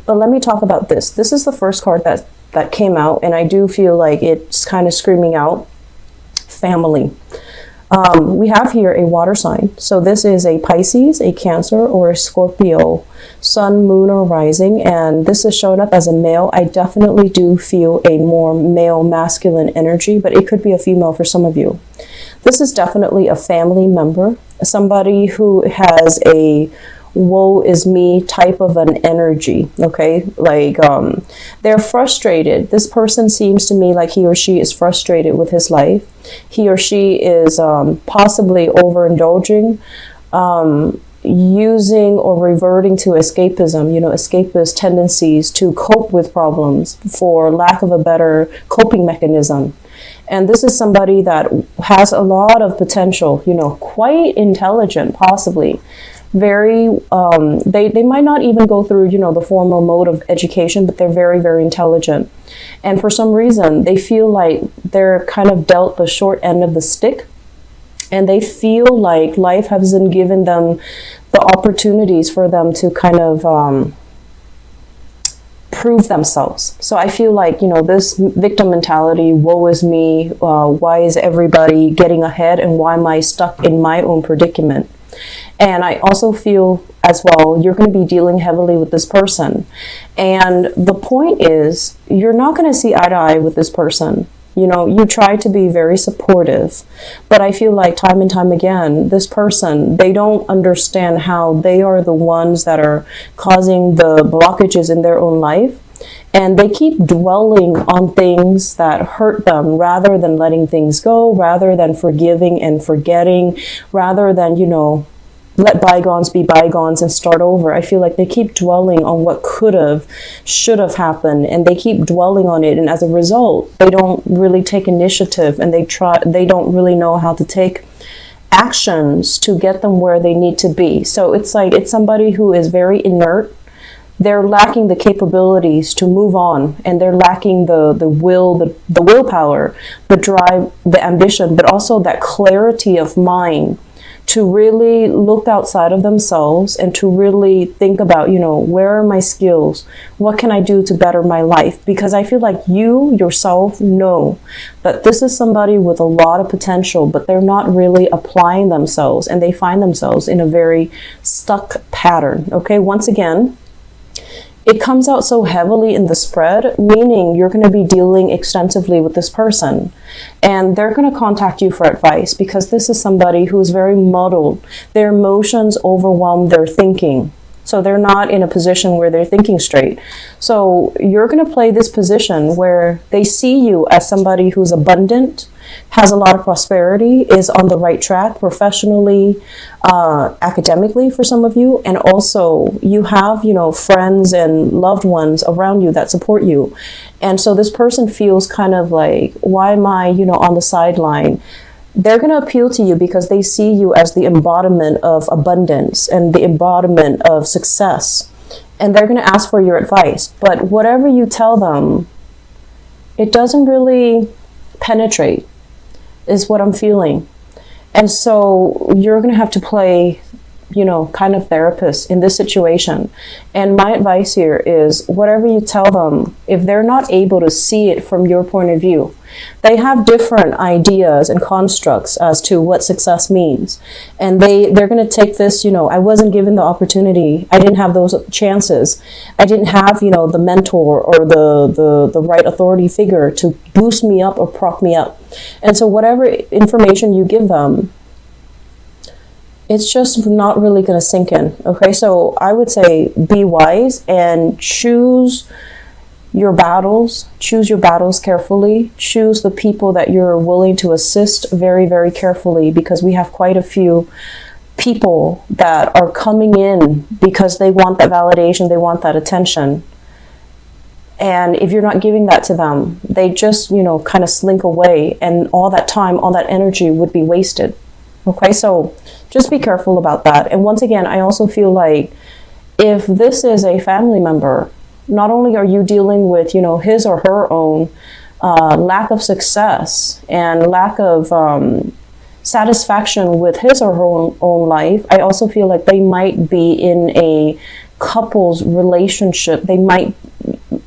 But let me talk about this. This is the first card that came out, and I do feel like it's kind of screaming out family. We have here a water sign. So this is a Pisces, a Cancer, or a Scorpio, sun, moon, or rising. And this is showing up as a male. I definitely do feel a more male masculine energy, but it could be a female for some of you. This is definitely a family member, somebody who has a woe is me type of an energy. Okay, like they're frustrated. This person seems to me like he or she is frustrated with his life. He or she is possibly overindulging, using or reverting to escapism, escapist tendencies to cope with problems for lack of a better coping mechanism. And this is somebody that has a lot of potential, quite intelligent, possibly. Very, they might not even go through, the formal mode of education, but they're very, very intelligent. And for some reason, they feel like they're kind of dealt the short end of the stick. And they feel like life hasn't given them the opportunities for them to kind of prove themselves. So I feel like, this victim mentality, woe is me, why is everybody getting ahead and why am I stuck in my own predicament? And I also feel as well, you're going to be dealing heavily with this person. And the point is, you're not going to see eye to eye with this person. You try to be very supportive, but I feel like time and time again, this person, they don't understand how they are the ones that are causing the blockages in their own life. And they keep dwelling on things that hurt them rather than letting things go, rather than forgiving and forgetting, rather than, let bygones be bygones and start over. I feel like they keep dwelling on what could have, should have happened, and they keep dwelling on it. And as a result, they don't really take initiative, and they don't really know how to take actions to get them where they need to be. So it's like, it's somebody who is very inert. They're lacking the capabilities to move on, and they're lacking the will, the willpower, the drive, the ambition, but also that clarity of mind to really look outside of themselves and to really think about, where are my skills? What can I do to better my life? Because I feel like you yourself know that this is somebody with a lot of potential, but they're not really applying themselves, and they find themselves in a very stuck pattern. Okay, once again, it comes out so heavily in the spread, meaning you're going to be dealing extensively with this person, and they're going to contact you for advice because this is somebody who is very muddled. Their emotions overwhelm their thinking. So they're not in a position where they're thinking straight. So you're going to play this position where they see you as somebody who's abundant, has a lot of prosperity, is on the right track professionally, academically for some of you. And also you have, friends and loved ones around you that support you. And so this person feels kind of like, why am I, on the sideline? They're going to appeal to you because they see you as the embodiment of abundance and the embodiment of success. And they're going to ask for your advice. But whatever you tell them, it doesn't really penetrate, is what I'm feeling. And so you're going to have to play, kind of therapist in this situation. And my advice here is whatever you tell them, if they're not able to see it from your point of view, they have different ideas and constructs as to what success means. And they're going to take this, I wasn't given the opportunity. I didn't have those chances. I didn't have, the mentor or the right authority figure to boost me up or prop me up. And so whatever information you give them, it's just not really going to sink in. Okay, so I would say be wise and choose your battles carefully. Choose the people that you're willing to assist very, very carefully, because we have quite a few people that are coming in because they want that validation, they want that attention. And if you're not giving that to them, they just, kind of slink away, and all that time, all that energy would be wasted. Okay, so just be careful about that. And once again, I also feel like if this is a family member, not only are you dealing with, his or her own lack of success and lack of satisfaction with his or her own life. I also feel like they might be in a couple's relationship. They might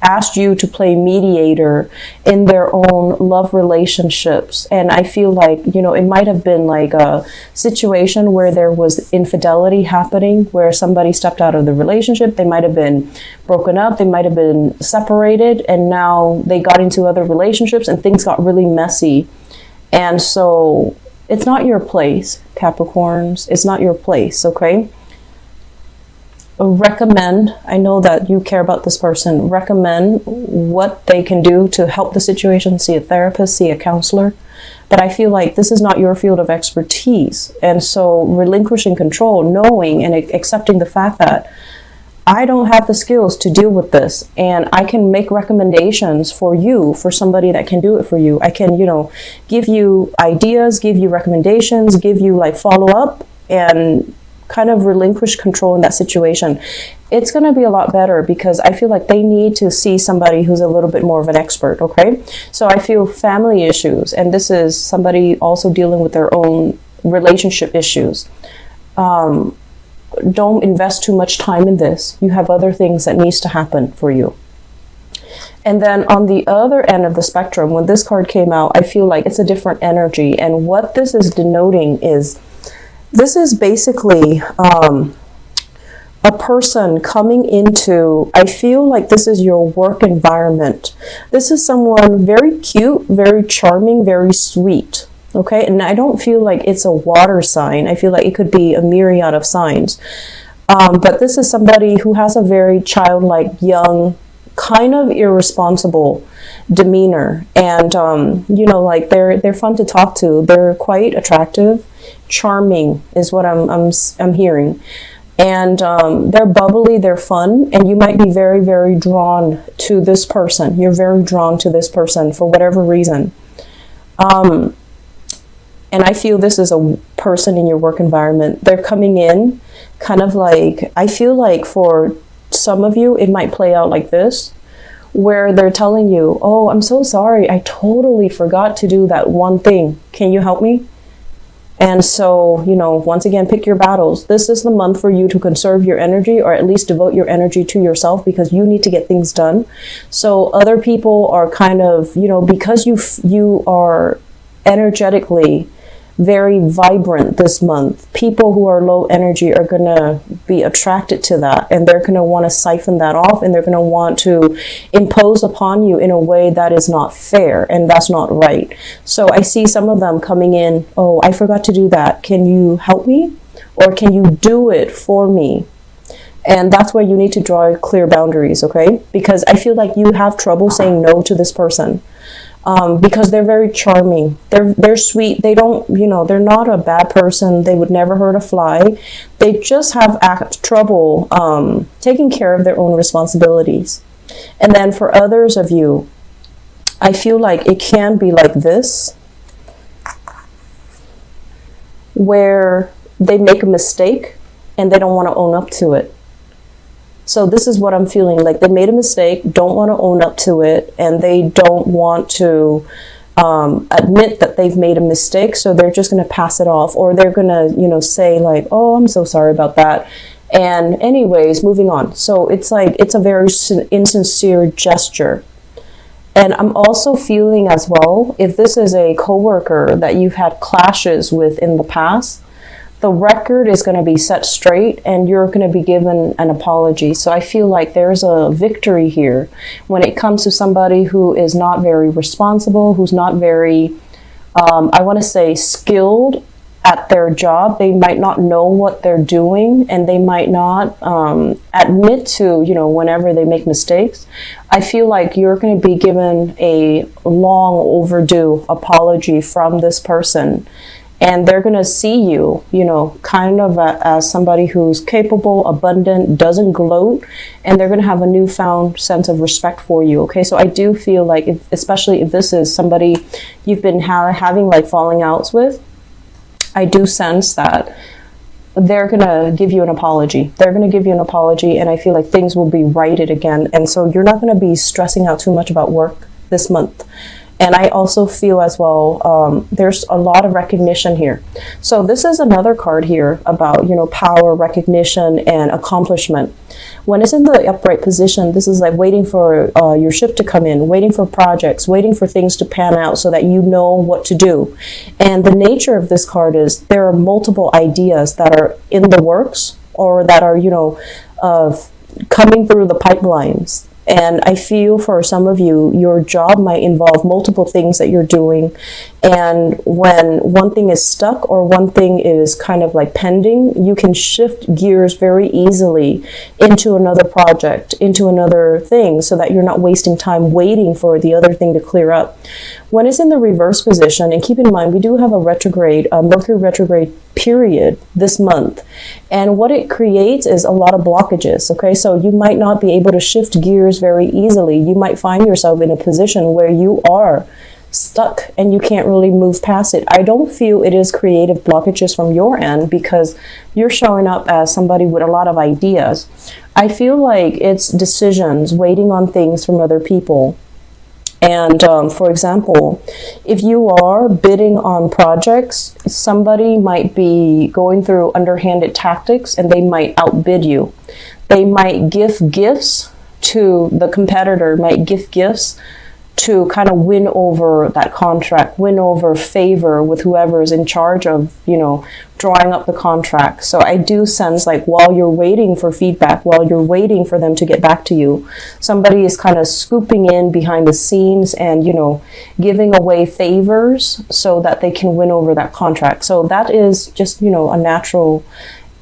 ask you to play mediator in their own love relationships. And I feel like, you know, it might have been like a situation where there was infidelity happening, where somebody stepped out of the relationship. They might have been broken up. They might have been separated. And now they got into other relationships and things got really messy. And so it's not your place, Capricorns. It's not your place, okay? Recommend, I know that you care about this person, recommend what they can do to help the situation. See a therapist, see a counselor. But I feel like this is not your field of expertise. And so relinquishing control, knowing and accepting the fact that I don't have the skills to deal with this, and I can make recommendations for you, for somebody that can do it for you. I can, you know, give you ideas, give you recommendations, give you like follow up, and kind of relinquish control in that situation. It's going to be a lot better, because I feel like they need to see somebody who's a little bit more of an expert, okay? So I feel family issues, and this is somebody also dealing with their own relationship issues. Don't invest too much time in this. You have other things that needs to happen for you. And then on the other end of the spectrum, when this card came out, I feel like it's a different energy. And what this is denoting is, this is basically a person coming into, I feel like this is your work environment. This is someone very cute, very charming, very sweet. Okay, and I don't feel like it's a water sign. I feel like it could be a myriad of signs. But this is somebody who has a very childlike, young, kind of irresponsible demeanor. And, you know, like they're fun to talk to. They're quite attractive. Charming is what I'm hearing. And they're bubbly, they're fun, and you might be very, very drawn to this person. You're very drawn to this person for whatever reason. And I feel this is a person in your work environment. They're coming in kind of like, I feel like for some of you, it might play out like this, where they're telling you, oh, I'm so sorry, I totally forgot to do that one thing. Can you help me? And so, you know, once again, pick your battles. This is the month for you to conserve your energy, or at least devote your energy to yourself, because you need to get things done. So other people are kind of, you know, because you are energetically very vibrant this month, people who are low energy are going to be attracted to that, and they're going to want to siphon that off, and they're going to want to impose upon you in a way that is not fair, and that's not right. So I see some of them coming in, oh, I forgot to do that. Can you help me? Or can you do it for me? And that's where you need to draw clear boundaries, okay? Because I feel like you have trouble saying no to this person. Because they're very charming. They're sweet. They don't, you know, they're not a bad person. They would never hurt a fly. They just have trouble taking care of their own responsibilities. And then for others of you, I feel like it can be like this, where they make a mistake and they don't want to own up to it. So this is what I'm feeling, like they made a mistake, don't want to own up to it, and they don't want to admit that they've made a mistake, so they're just going to pass it off, or they're going to, you know, say like, oh, I'm so sorry about that. And anyways, moving on. So it's like, it's a very insincere gesture. And I'm also feeling as well, if this is a coworker that you've had clashes with in the past, the record is going to be set straight, and you're going to be given an apology. So I feel like there's a victory here when it comes to somebody who is not very responsible, who's not very, I want to say, skilled at their job. They might not know what they're doing, and they might not admit to, you know, whenever they make mistakes. I feel like you're going to be given a long overdue apology from this person. And they're going to see you, you know, kind of as somebody who's capable, abundant, doesn't gloat, and they're going to have a newfound sense of respect for you, okay? So I do feel like, especially if this is somebody you've been having like falling outs with, I do sense that they're going to give you an apology. They're going to give you an apology, and I feel like things will be righted again. And so you're not going to be stressing out too much about work this month. And I also feel as well, there's a lot of recognition here. So this is another card here about, power, recognition, and accomplishment. When it's in the upright position, this is like waiting for your ship to come in, waiting for projects, waiting for things to pan out so that you know what to do. And the nature of this card is there are multiple ideas that are in the works, or that are, coming through the pipelines. And I feel for some of you, your job might involve multiple things that you're doing. And when one thing is stuck or one thing is kind of like pending, you can shift gears very easily into another project, into another thing, so that you're not wasting time waiting for the other thing to clear up. When it's in the reverse position, and keep in mind, we do have a retrograde, Mercury retrograde period this month. And what it creates is a lot of blockages, okay? So you might not be able to shift gears very easily. You might find yourself in a position where you are stuck and you can't really move past it. I don't feel it is creative blockages from your end, because you're showing up as somebody with a lot of ideas. I feel like it's decisions, waiting on things from other people. And for example, if you are bidding on projects, somebody might be going through underhanded tactics and they might outbid you. They might give gifts to the competitor, might give gifts to kind of win over that contract, win over favor with whoever is in charge of, drawing up the contract. So I do sense like while you're waiting for feedback, while you're waiting for them to get back to you, somebody is kind of scooping in behind the scenes and, giving away favors so that they can win over that contract. So that is just, a natural,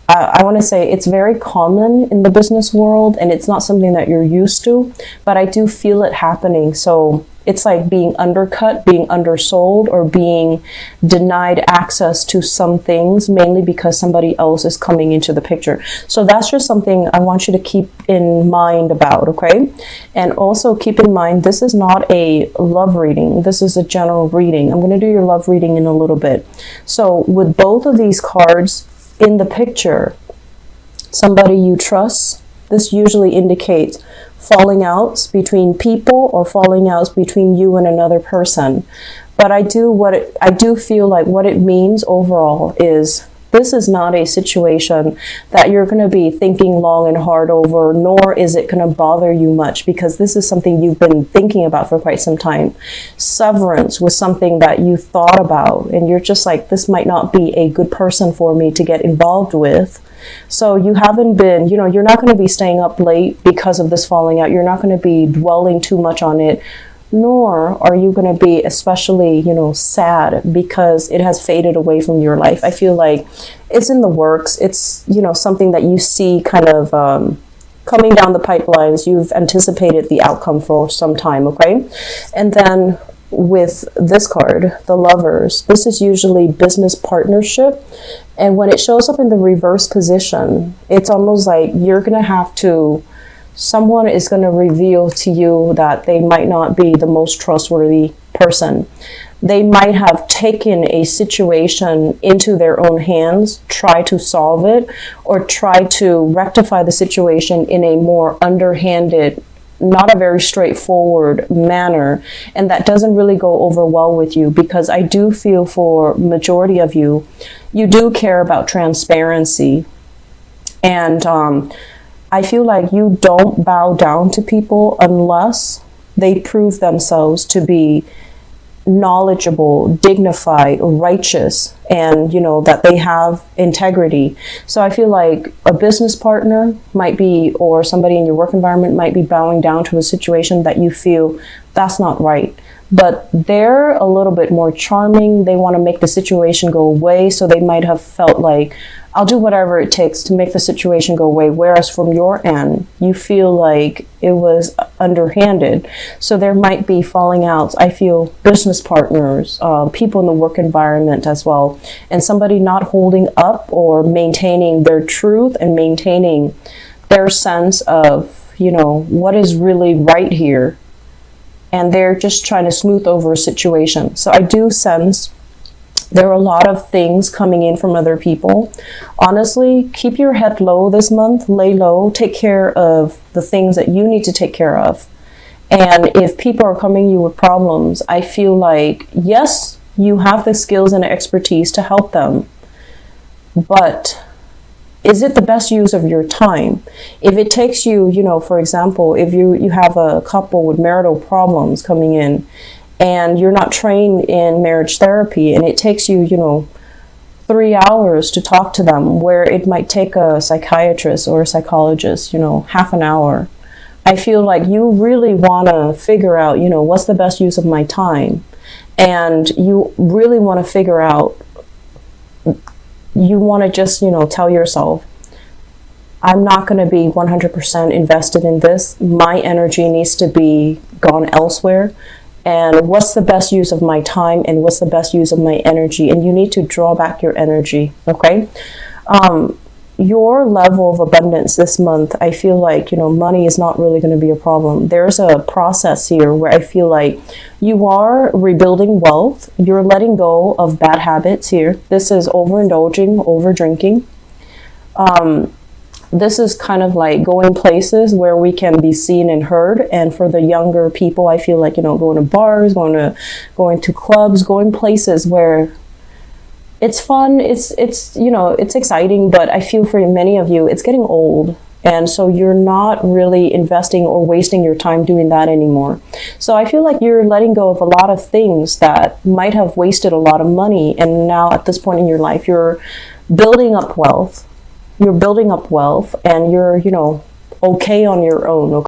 I want to say it's very common in the business world, and it's not something that you're used to, but I do feel it happening. So it's like being undercut, being undersold, or being denied access to some things, mainly because somebody else is coming into the picture. So that's just something I want you to keep in mind about, okay? And also keep in mind, this is not a love reading. This is a general reading. I'm going to do your love reading in a little bit. So with both of these cards in the picture, somebody you trust, this usually indicates falling outs between people or falling outs between you and another person. But I do feel like what it means overall is this is not a situation that you're going to be thinking long and hard over, nor is it going to bother you much, because this is something you've been thinking about for quite some time. Severance was something that you thought about, and you're just like, this might not be a good person for me to get involved with. So you haven't been, you're not going to be staying up late because of this falling out. You're not going to be dwelling too much on it, nor are you going to be especially, sad because it has faded away from your life. I feel like it's in the works. It's, something that you see kind of coming down the pipelines. You've anticipated the outcome for some time, okay? And then with this card, the Lovers, this is usually business partnership. And when it shows up in the reverse position, it's almost like you're going to have to, someone is going to reveal to you that they might not be the most trustworthy person. They might have taken a situation into their own hands, try to solve it, or try to rectify the situation in a more underhanded, not a very straightforward manner, and that doesn't really go over well with you, because I do feel for majority of you, you do care about transparency, and I feel like you don't bow down to people unless they prove themselves to be knowledgeable, dignified, righteous, and that they have integrity. So I feel like a business partner might be, or somebody in your work environment might be bowing down to a situation that you feel that's not right. But they're a little bit more charming. They want to make the situation go away. So they might have felt like, I'll do whatever it takes to make the situation go away. Whereas from your end, you feel like it was underhanded. So there might be falling outs. I feel business partners, people in the work environment as well, and somebody not holding up or maintaining their truth and maintaining their sense of, what is really right here. And they're just trying to smooth over a situation. So I do sense there are a lot of things coming in from other people. Honestly, keep your head low this month, lay low, take care of the things that you need to take care of. And if people are coming to you with problems, I feel like, yes, you have the skills and expertise to help them, but is it the best use of your time? If it takes you, for example, if you have a couple with marital problems coming in and you're not trained in marriage therapy, and it takes you, 3 hours to talk to them, where it might take a psychiatrist or a psychologist, half an hour. I feel like you really want to figure out, what's the best use of my time? And you really want to figure out, you want to just, tell yourself, I'm not going to be 100% invested in this. My energy needs to be gone elsewhere. And what's the best use of my time, and what's the best use of my energy? And you need to draw back your energy, okay? Your level of abundance this month, I feel like, money is not really going to be a problem. There's a process here where I feel like you are rebuilding wealth. You're letting go of bad habits here. This is overindulging, over drinking. This is kind of like going places where we can be seen and heard. And for the younger people, I feel like, going to bars, going to clubs, going places where it's fun, it's exciting, but I feel for many of you, it's getting old. And so you're not really investing or wasting your time doing that anymore. So I feel like you're letting go of a lot of things that might have wasted a lot of money. And now at this point in your life, you're building up wealth. You're building up wealth, and you're, okay on your own. Okay?